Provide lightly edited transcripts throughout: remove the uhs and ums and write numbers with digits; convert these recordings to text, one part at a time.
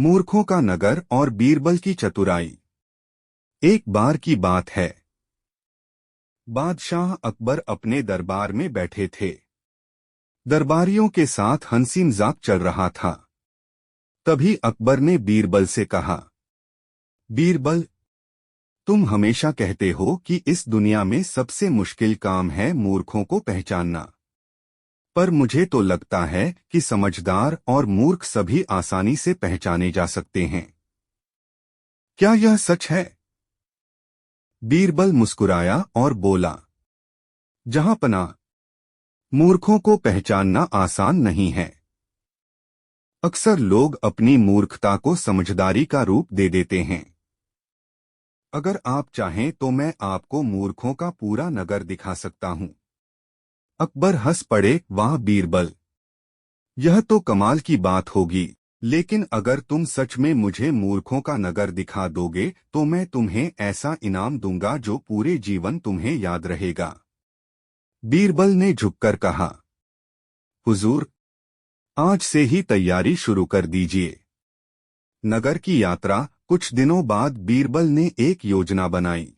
मूर्खों का नगर और बीरबल की चतुराई। एक बार की बात है। बादशाह अकबर अपने दरबार में बैठे थे। दरबारियों के साथ हंसी मजाक चल रहा था। तभी अकबर ने बीरबल से कहा, बीरबल, तुम हमेशा कहते हो कि इस दुनिया में सबसे मुश्किल काम है मूर्खों को पहचानना। पर मुझे तो लगता है कि समझदार और मूर्ख सभी आसानी से पहचाने जा सकते हैं। क्या यह सच है? बीरबल मुस्कुराया और बोला, जहां पनाह, मूर्खों को पहचानना आसान नहीं है। अक्सर लोग अपनी मूर्खता को समझदारी का रूप दे देते हैं। अगर आप चाहें तो मैं आपको मूर्खों का पूरा नगर दिखा सकता हूं। अकबर हंस पड़े, वाह बीरबल, यह तो कमाल की बात होगी। लेकिन अगर तुम सच में मुझे मूर्खों का नगर दिखा दोगे तो मैं तुम्हें ऐसा इनाम दूंगा जो पूरे जीवन तुम्हें याद रहेगा। बीरबल ने झुककर कहा, हुजूर, आज से ही तैयारी शुरू कर दीजिए। नगर की यात्रा। कुछ दिनों बाद बीरबल ने एक योजना बनाई।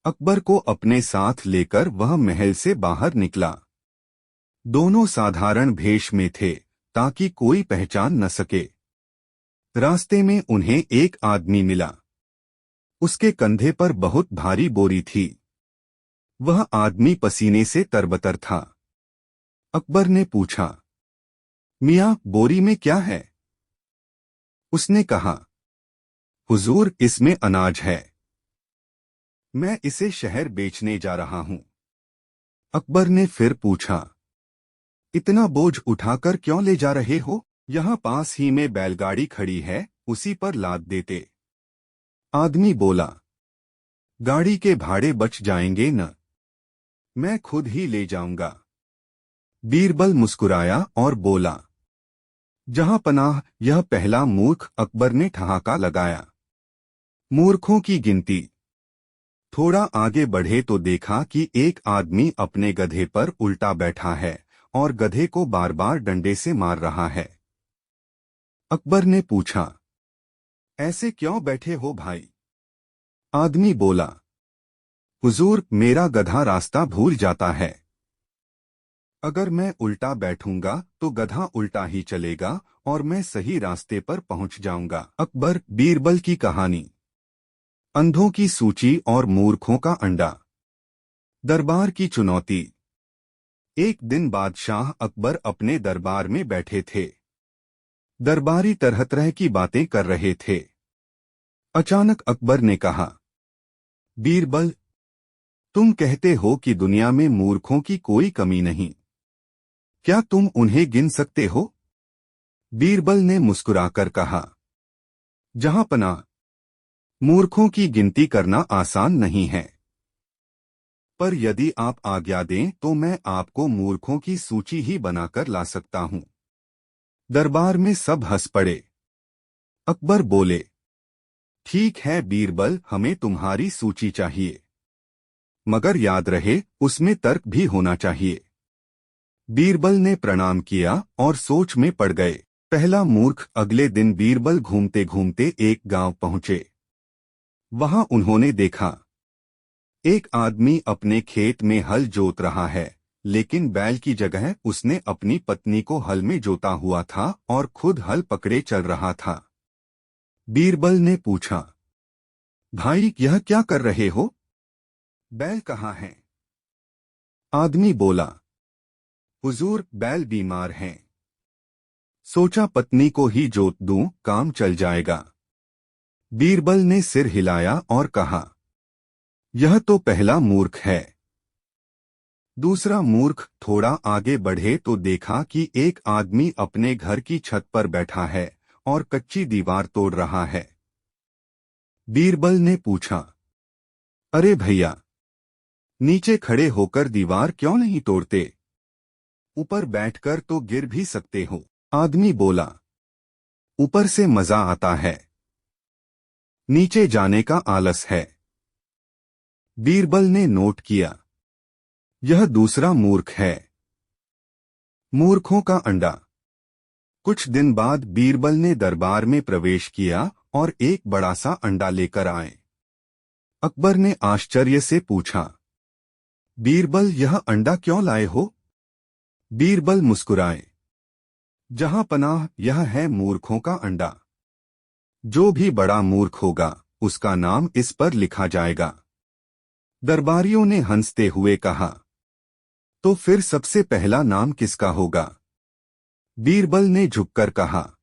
अकबर को अपने साथ लेकर वह महल से बाहर निकला। दोनों साधारण भेष में थे ताकि कोई पहचान न सके। रास्ते में उन्हें एक आदमी मिला। उसके कंधे पर बहुत भारी बोरी थी। वह आदमी पसीने से तरबतर था। अकबर ने पूछा, मियां, बोरी में क्या है? उसने कहा, हुजूर, इसमें अनाज है। मैं इसे शहर बेचने जा रहा हूं। अकबर ने फिर पूछा, इतना बोझ उठाकर क्यों ले जा रहे हो? यहाँ पास ही में बैलगाड़ी खड़ी है, उसी पर लाद देते। आदमी बोला, गाड़ी के भाड़े बच जाएंगे न, मैं खुद ही ले जाऊंगा। बीरबल मुस्कुराया और बोला, जहां पनाह, यह पहला मूर्ख। अकबर ने ठहाका लगाया। मूर्खों की गिनती। थोड़ा आगे बढ़े तो देखा कि एक आदमी अपने गधे पर उल्टा बैठा है और गधे को बार बार डंडे से मार रहा है। अकबर ने पूछा, ऐसे क्यों बैठे हो भाई? आदमी बोला, हुजूर, मेरा गधा रास्ता भूल जाता है। अगर मैं उल्टा बैठूंगा तो गधा उल्टा ही चलेगा और मैं सही रास्ते पर पहुंच जाऊंगा। अकबर बीरबल की कहानी। अंधों की सूची और मूर्खों का अंडा। दरबार की चुनौती। एक दिन बादशाह अकबर अपने दरबार में बैठे थे। दरबारी तरह तरह की बातें कर रहे थे। अचानक अकबर ने कहा, बीरबल, तुम कहते हो कि दुनिया में मूर्खों की कोई कमी नहीं। क्या तुम उन्हें गिन सकते हो? बीरबल ने मुस्कुराकर कहा, जहां पनाह, मूर्खों की गिनती करना आसान नहीं है। पर यदि आप आज्ञा दें तो मैं आपको मूर्खों की सूची ही बनाकर ला सकता हूं। दरबार में सब हंस पड़े। अकबर बोले, ठीक है बीरबल, हमें तुम्हारी सूची चाहिए, मगर याद रहे उसमें तर्क भी होना चाहिए। बीरबल ने प्रणाम किया और सोच में पड़ गए। पहला मूर्ख। अगले दिन बीरबल घूमते घूमते एक गांव पहुंचे। वहां उन्होंने देखा, एक आदमी अपने खेत में हल जोत रहा है, लेकिन बैल की जगह उसने अपनी पत्नी को हल में जोता हुआ था और खुद हल पकड़े चल रहा था। बीरबल ने पूछा, भाई, यह क्या कर रहे हो? बैल कहाँ हैं? आदमी बोला, हुजूर, बैल बीमार हैं। सोचा पत्नी को ही जोत दूं, काम चल जाएगा। बीरबल ने सिर हिलाया और कहा, यह तो पहला मूर्ख है। दूसरा मूर्ख। थोड़ा आगे बढ़े तो देखा कि एक आदमी अपने घर की छत पर बैठा है और कच्ची दीवार तोड़ रहा है। बीरबल ने पूछा, अरे भैया, नीचे खड़े होकर दीवार क्यों नहीं तोड़ते? ऊपर बैठकर तो गिर भी सकते हो। आदमी बोला, ऊपर से मजा आता है, नीचे जाने का आलस है। बीरबल ने नोट किया, यह दूसरा मूर्ख है। मूर्खों का अंडा। कुछ दिन बाद बीरबल ने दरबार में प्रवेश किया और एक बड़ा सा अंडा लेकर आए। अकबर ने आश्चर्य से पूछा, बीरबल, यह अंडा क्यों लाए हो? बीरबल मुस्कुराए, जहां पनाह, यह है मूर्खों का अंडा। जो भी बड़ा मूर्ख होगा उसका नाम इस पर लिखा जाएगा। दरबारियों ने हंसते हुए कहा, तो फिर सबसे पहला नाम किसका होगा? बीरबल ने झुककर कहा,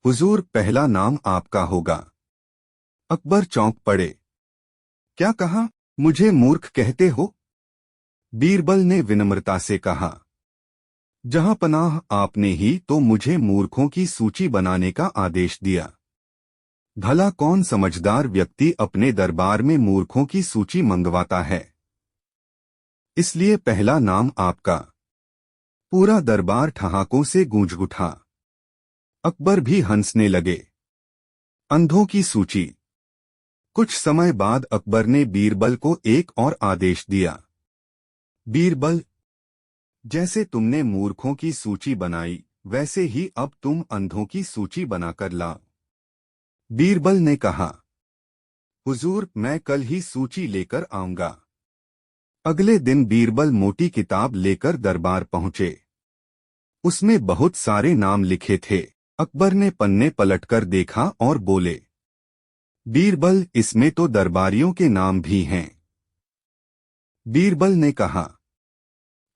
हुजूर, पहला नाम आपका होगा। अकबर चौंक पड़े। क्या कहा? मुझे मूर्ख कहते हो? बीरबल ने विनम्रता से कहा, जहां पनाह, आपने ही तो मुझे मूर्खों की सूची बनाने का आदेश दिया। भला कौन समझदार व्यक्ति अपने दरबार में मूर्खों की सूची मंगवाता है? इसलिए पहला नाम आपका। पूरा दरबार ठहाकों से गूंज उठा। अकबर भी हंसने लगे। अंधों की सूची। कुछ समय बाद अकबर ने बीरबल को एक और आदेश दिया। बीरबल, जैसे तुमने मूर्खों की सूची बनाई, वैसे ही अब तुम अंधों की सूची बनाकर लाओ। बीरबल ने कहा, हुजूर, मैं कल ही सूची लेकर आऊंगा। अगले दिन बीरबल मोटी किताब लेकर दरबार पहुंचे। उसमें बहुत सारे नाम लिखे थे। अकबर ने पन्ने पलटकर देखा और बोले, बीरबल, इसमें तो दरबारियों के नाम भी हैं। बीरबल ने कहा,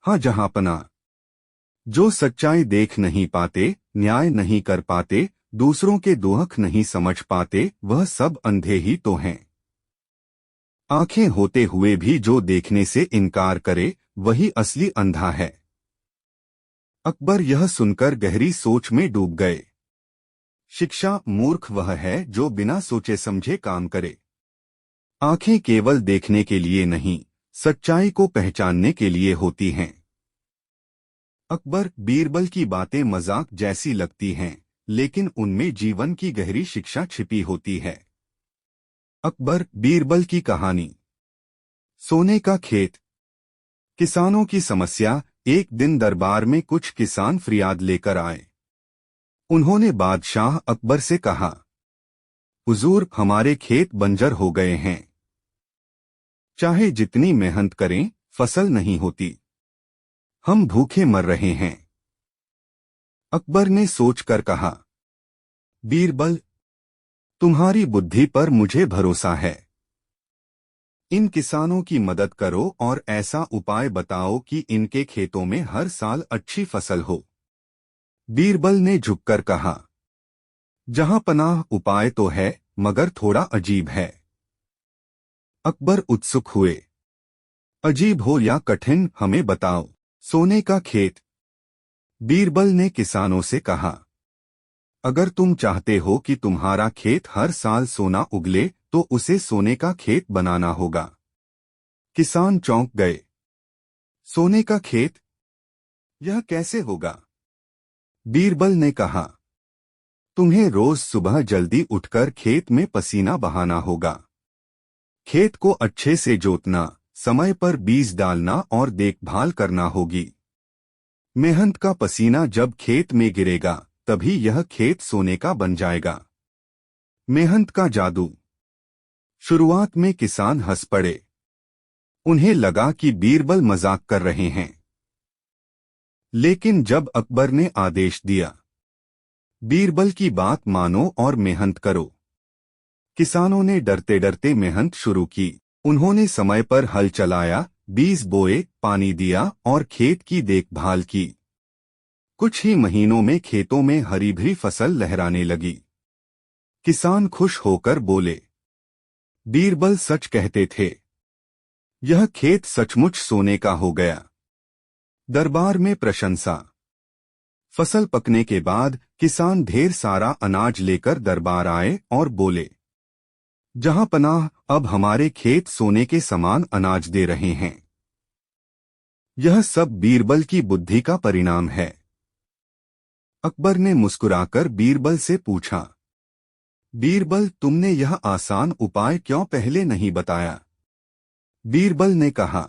हाँ जहांपना, जो सच्चाई देख नहीं पाते, न्याय नहीं कर पाते, दूसरों के दुख नहीं समझ पाते, वह सब अंधे ही तो हैं। आंखें होते हुए भी जो देखने से इनकार करे, वही असली अंधा है। अकबर यह सुनकर गहरी सोच में डूब गए। शिक्षा, मूर्ख वह है जो बिना सोचे समझे काम करे। आंखें केवल देखने के लिए नहीं, सच्चाई को पहचानने के लिए होती हैं। अकबर, बीरबल की बातें मजाक जैसी लगती हैं, लेकिन उनमें जीवन की गहरी शिक्षा छिपी होती है। अकबर, बीरबल की कहानी। सोने का खेत। किसानों की समस्या। एक दिन दरबार में कुछ किसान फरियाद लेकर आए। उन्होंने बादशाह अकबर से कहा, हुजूर, हमारे खेत बंजर हो गए हैं। चाहे जितनी मेहनत करें, फसल नहीं होती। हम भूखे मर रहे हैं। अकबर ने सोचकर कहा, बीरबल, तुम्हारी बुद्धि पर मुझे भरोसा है। इन किसानों की मदद करो और ऐसा उपाय बताओ कि इनके खेतों में हर साल अच्छी फसल हो। बीरबल ने झुककर कहा, जहां पनाह, उपाय तो है, मगर थोड़ा अजीब है। अकबर उत्सुक हुए। अजीब हो या कठिन, हमें बताओ। सोने का खेत। बीरबल ने किसानों से कहा, अगर तुम चाहते हो कि तुम्हारा खेत हर साल सोना उगले, तो उसे सोने का खेत बनाना होगा। किसान चौंक गए। सोने का खेत? यह कैसे होगा? बीरबल ने कहा, तुम्हें रोज सुबह जल्दी उठकर खेत में पसीना बहाना होगा। खेत को अच्छे से जोतना, समय पर बीज डालना और देखभाल करना होगी। मेहनत का पसीना जब खेत में गिरेगा, तभी यह खेत सोने का बन जाएगा। मेहनत का जादू। शुरुआत में किसान हंस पड़े। उन्हें लगा कि बीरबल मजाक कर रहे हैं। लेकिन जब अकबर ने आदेश दिया, बीरबल की बात मानो और मेहनत करो, किसानों ने डरते डरते मेहनत शुरू की। उन्होंने समय पर हल चलाया, बीज बोए, पानी दिया और खेत की देखभाल की। कुछ ही महीनों में खेतों में हरी भरी फसल लहराने लगी। किसान खुश होकर बोले, बीरबल सच कहते थे। यह खेत सचमुच सोने का हो गया। दरबार में प्रशंसा। फसल पकने के बाद किसान ढेर सारा अनाज लेकर दरबार आए और बोले, जहां पनाह, अब हमारे खेत सोने के समान अनाज दे रहे हैं। यह सब बीरबल की बुद्धि का परिणाम है। अकबर ने मुस्कुराकर बीरबल से पूछा, बीरबल, तुमने यह आसान उपाय क्यों पहले नहीं बताया? बीरबल ने कहा,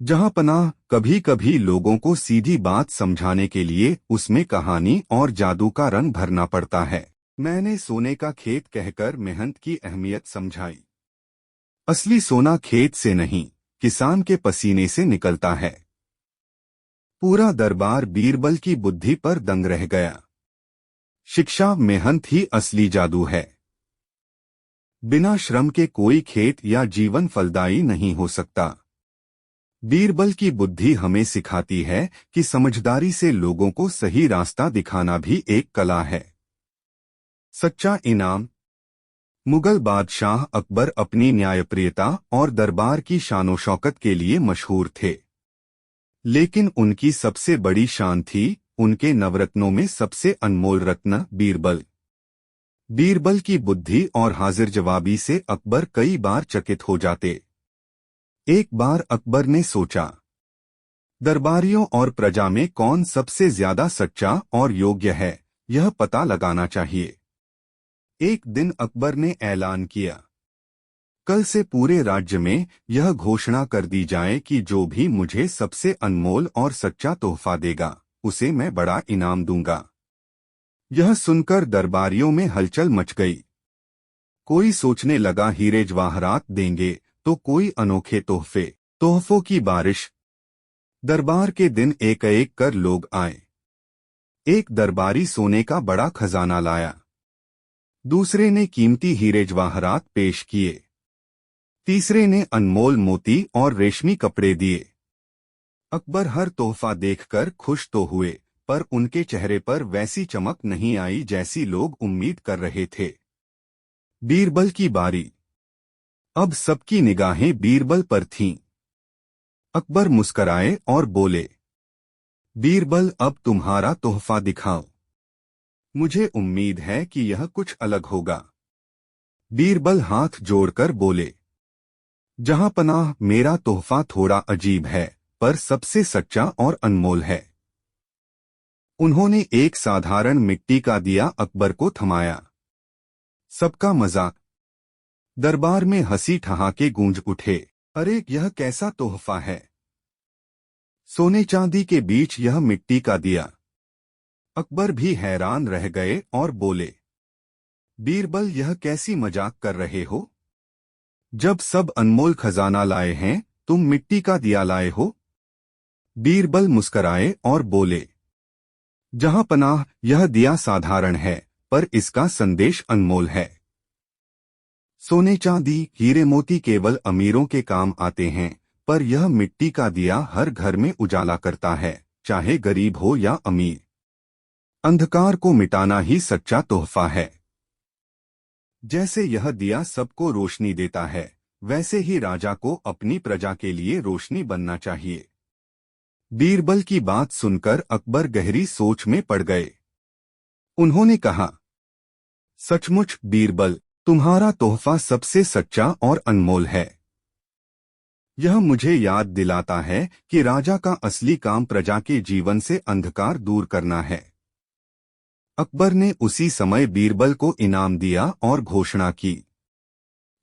जहां पनाह कभी कभी लोगों को सीधी बात समझाने के लिए उसमें कहानी और जादू का रंग भरना पड़ता है। मैंने सोने का खेत कहकर मेहनत की अहमियत समझाई। असली सोना खेत से नहीं, किसान के पसीने से निकलता है। पूरा दरबार बीरबल की बुद्धि पर दंग रह गया। शिक्षा मेहनत ही असली जादू है। बिना श्रम के कोई खेत या जीवन फलदायी नहीं हो सकता। बीरबल की बुद्धि हमें सिखाती है कि समझदारी से लोगों को सही रास्ता दिखाना भी एक कला है। सच्चा इनाम। मुगल बादशाह अकबर अपनी न्यायप्रियता और दरबार की शानो शौकत के लिए मशहूर थे। लेकिन उनकी सबसे बड़ी शान थी उनके नवरत्नों में सबसे अनमोल रत्न बीरबल। बीरबल की बुद्धि और हाजिर जवाबी से अकबर कई बार चकित हो जाते। एक बार अकबर ने सोचा, दरबारियों और प्रजा में कौन सबसे ज्यादा सच्चा और योग्य है, यह पता लगाना चाहिए। एक दिन अकबर ने ऐलान किया, कल से पूरे राज्य में यह घोषणा कर दी जाए कि जो भी मुझे सबसे अनमोल और सच्चा तोहफा देगा, उसे मैं बड़ा इनाम दूंगा। यह सुनकर दरबारियों में हलचल मच गई। कोई सोचने लगा हीरे जवाहरात देंगे, तो कोई अनोखे तोहफों की बारिश। दरबार के दिन एक एक कर लोग आए। एक दरबारी सोने का बड़ा खजाना लाया। दूसरे ने कीमती हीरे जवाहरात पेश किए। तीसरे ने अनमोल मोती और रेशमी कपड़े दिए। अकबर हर तोहफा देखकर खुश तो हुए, पर उनके चेहरे पर वैसी चमक नहीं आई जैसी लोग उम्मीद कर रहे थे। बीरबल की बारी। अब सबकी निगाहें बीरबल पर थीं। अकबर मुस्कराए और बोले, बीरबल, अब तुम्हारा तोहफा दिखाओ। मुझे उम्मीद है कि यह कुछ अलग होगा। बीरबल हाथ जोड़कर बोले, जहां पनाह, मेरा तोहफा थोड़ा अजीब है, पर सबसे सच्चा और अनमोल है। उन्होंने एक साधारण मिट्टी का दिया अकबर को थमाया। सबका मजाक। दरबार में हंसी ठहाके गूंज उठे। अरे, यह कैसा तोहफा है? सोने चांदी के बीच यह मिट्टी का दिया। अकबर भी हैरान रह गए और बोले, बीरबल, यह कैसी मजाक कर रहे हो? जब सब अनमोल खजाना लाए हैं, तुम मिट्टी का दिया लाए हो? बीरबल मुस्कराए और बोले, जहां पनाह, यह दिया साधारण है, पर इसका संदेश अनमोल है। सोने चांदी हीरे मोती केवल अमीरों के काम आते हैं, पर यह मिट्टी का दिया हर घर में उजाला करता है, चाहे गरीब हो या अमीर। अंधकार को मिटाना ही सच्चा तोहफा है। जैसे यह दिया सबको रोशनी देता है, वैसे ही राजा को अपनी प्रजा के लिए रोशनी बनना चाहिए। बीरबल की बात सुनकर अकबर गहरी सोच में पड़ गए। उन्होंने कहा, सचमुच बीरबल, तुम्हारा तोहफा सबसे सच्चा और अनमोल है। यह मुझे याद दिलाता है कि राजा का असली काम प्रजा के जीवन से अंधकार दूर करना है। अकबर ने उसी समय बीरबल को इनाम दिया और घोषणा की,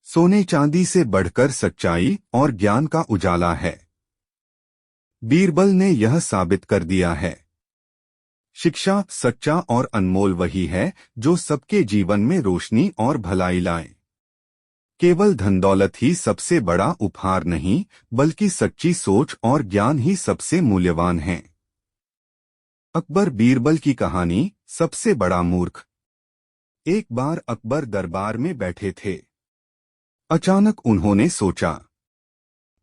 सोने चांदी से बढ़कर सच्चाई और ज्ञान का उजाला है। बीरबल ने यह साबित कर दिया है। शिक्षा सच्चा और अनमोल वही है जो सबके जीवन में रोशनी और भलाई लाए। केवल धन दौलत ही सबसे बड़ा उपहार नहीं, बल्कि सच्ची सोच और ज्ञान ही सबसे मूल्यवान है। अकबर बीरबल की कहानी, सबसे बड़ा मूर्ख। एक बार अकबर दरबार में बैठे थे। अचानक उन्होंने सोचा,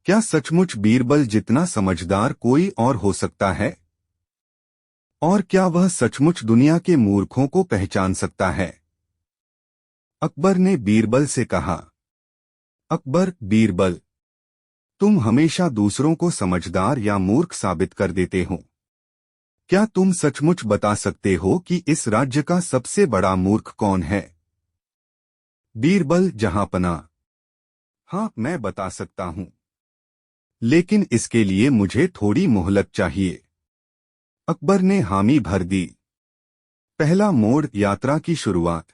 क्या सचमुच बीरबल जितना समझदार कोई और हो सकता है? और क्या वह सचमुच दुनिया के मूर्खों को पहचान सकता है? अकबर ने बीरबल से कहा, अकबर, बीरबल, तुम हमेशा दूसरों को समझदार या मूर्ख साबित कर देते हो। क्या तुम सचमुच बता सकते हो कि इस राज्य का सबसे बड़ा मूर्ख कौन है? बीरबल, जहांपनाह, हाँ, मैं बता सकता हूं, लेकिन इसके लिए मुझे थोड़ी मोहलत चाहिए। अकबर ने हामी भर दी। पहला मोड़, यात्रा की शुरुआत।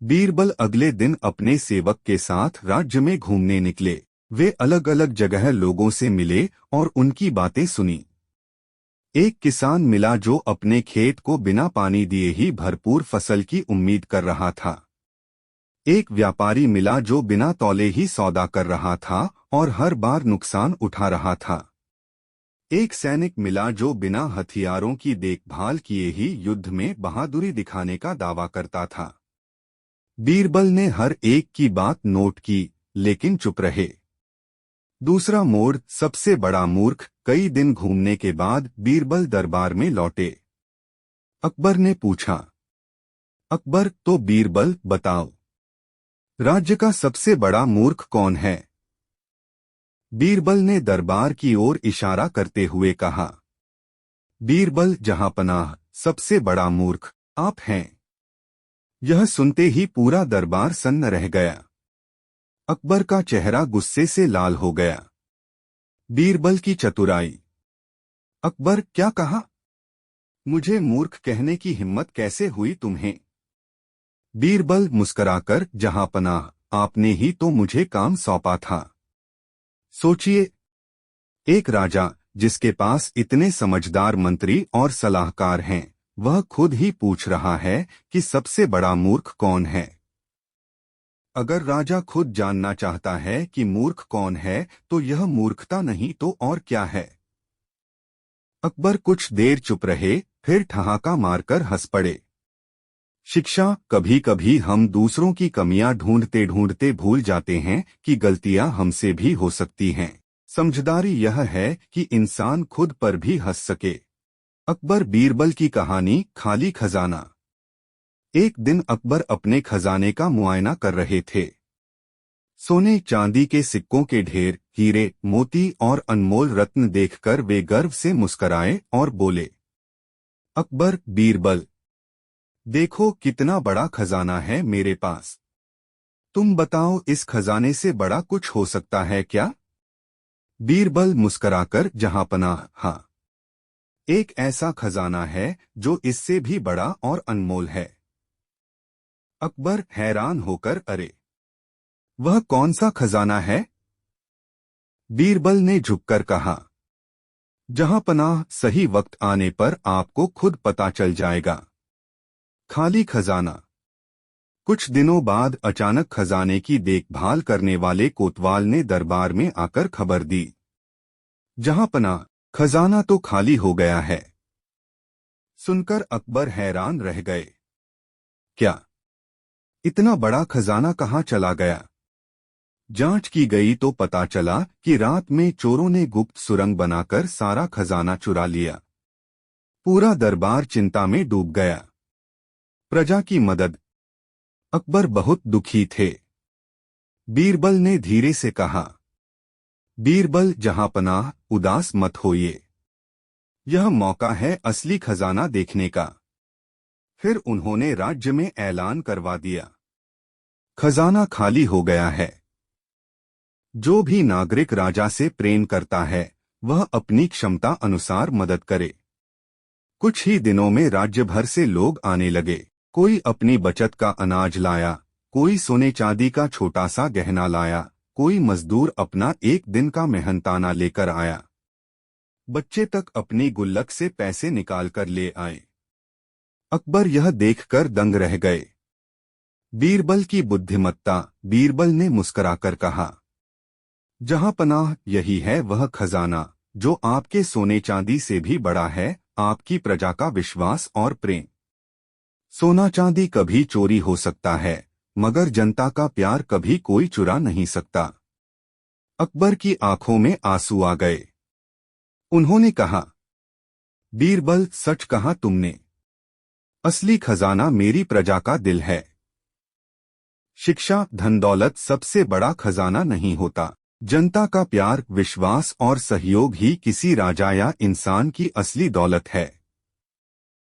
बीरबल अगले दिन अपने सेवक के साथ राज्य में घूमने निकले। वे अलग अलग जगह लोगों से मिले और उनकी बातें सुनी। एक किसान मिला जो अपने खेत को बिना पानी दिए ही भरपूर फसल की उम्मीद कर रहा था। एक व्यापारी मिला जो बिना तौले ही सौदा कर रहा था और हर बार नुकसान उठा रहा था। एक सैनिक मिला जो बिना हथियारों की देखभाल किए ही युद्ध में बहादुरी दिखाने का दावा करता था। बीरबल ने हर एक की बात नोट की, लेकिन चुप रहे। दूसरा मोड़, सबसे बड़ा मूर्ख। कई दिन घूमने के बाद बीरबल दरबार में लौटे। अकबर ने पूछा, अकबर, तो बीरबल बताओ, राज्य का सबसे बड़ा मूर्ख कौन है? बीरबल ने दरबार की ओर इशारा करते हुए कहा, बीरबल जहांपनाह, सबसे बड़ा मूर्ख आप हैं। यह सुनते ही पूरा दरबार सन्न रह गया। अकबर का चेहरा गुस्से से लाल हो गया। बीरबल की चतुराई। अकबर, क्या कहा? मुझे मूर्ख कहने की हिम्मत कैसे हुई तुम्हें? बीरबल मुस्कुराकर, जहांपनाह, आपने ही तो मुझे काम सौंपा था। सोचिए, एक राजा जिसके पास इतने समझदार मंत्री और सलाहकार हैं, वह खुद ही पूछ रहा है कि सबसे बड़ा मूर्ख कौन है। अगर राजा खुद जानना चाहता है कि मूर्ख कौन है, तो यह मूर्खता नहीं तो और क्या है? अकबर कुछ देर चुप रहे, फिर ठहाका मारकर हंस पड़े। शिक्षा। कभी कभी हम दूसरों की कमियां ढूंढते ढूंढते भूल जाते हैं कि गलतियां हमसे भी हो सकती हैं। समझदारी यह है कि इंसान खुद पर भी हंस सके। अकबर बीरबल की कहानी, खाली खजाना। एक दिन अकबर अपने खजाने का मुआयना कर रहे थे। सोने चांदी के सिक्कों के ढेर, हीरे, मोती और अनमोल रत्न देखकर वे गर्व से मुस्कराए और बोले, अकबर, बीरबल, देखो कितना बड़ा खजाना है मेरे पास। तुम बताओ, इस खजाने से बड़ा कुछ हो सकता है क्या? बीरबल मुस्कुराकर, जहांपनाह, हाँ, एक ऐसा खजाना है जो इससे भी बड़ा और अनमोल है। अकबर हैरान होकर, अरे, वह कौन सा खजाना है? बीरबल ने झुककर कहा, जहांपनाह, सही वक्त आने पर आपको खुद पता चल जाएगा। खाली खजाना। कुछ दिनों बाद अचानक खजाने की देखभाल करने वाले कोतवाल ने दरबार में आकर खबर दी, जहांपनाह, खजाना तो खाली हो गया है। सुनकर अकबर हैरान रह गए। क्या? इतना बड़ा खजाना कहाँ चला गया? जांच की गई तो पता चला कि रात में चोरों ने गुप्त सुरंग बनाकर सारा खजाना चुरा लिया। पूरा दरबार चिंता में डूब गया। प्रजा की मदद। अकबर बहुत दुखी थे। बीरबल ने धीरे से कहा, बीरबल जहांपनाह, उदास मत होइए। यह मौका है असली खजाना देखने का। फिर उन्होंने राज्य में ऐलान करवा दिया, खजाना खाली हो गया है। जो भी नागरिक राजा से प्रेम करता है, वह अपनी क्षमता अनुसार मदद करे। कुछ ही दिनों में राज्य भर से लोग आने लगे। कोई अपनी बचत का अनाज लाया, कोई सोने चांदी का छोटा सा गहना लाया, कोई मजदूर अपना एक दिन का मेहनताना लेकर आया। बच्चे तक अपनी गुल्लक से पैसे निकाल कर ले आए। अकबर यह देखकर दंग रह गए। बीरबल की बुद्धिमत्ता। बीरबल ने मुस्कुराकर कहा, जहांपनाह, यही है वह खजाना जो आपके सोने चांदी से भी बड़ा है, आपकी प्रजा का विश्वास और प्रेम। सोना चांदी कभी चोरी हो सकता है, मगर जनता का प्यार कभी कोई चुरा नहीं सकता। अकबर की आंखों में आंसू आ गए। उन्होंने कहा, बीरबल, सच कहा तुमने। असली खजाना मेरी प्रजा का दिल है। शिक्षा। धन दौलत सबसे बड़ा खजाना नहीं होता। जनता का प्यार, विश्वास और सहयोग ही किसी राजा या इंसान की असली दौलत है।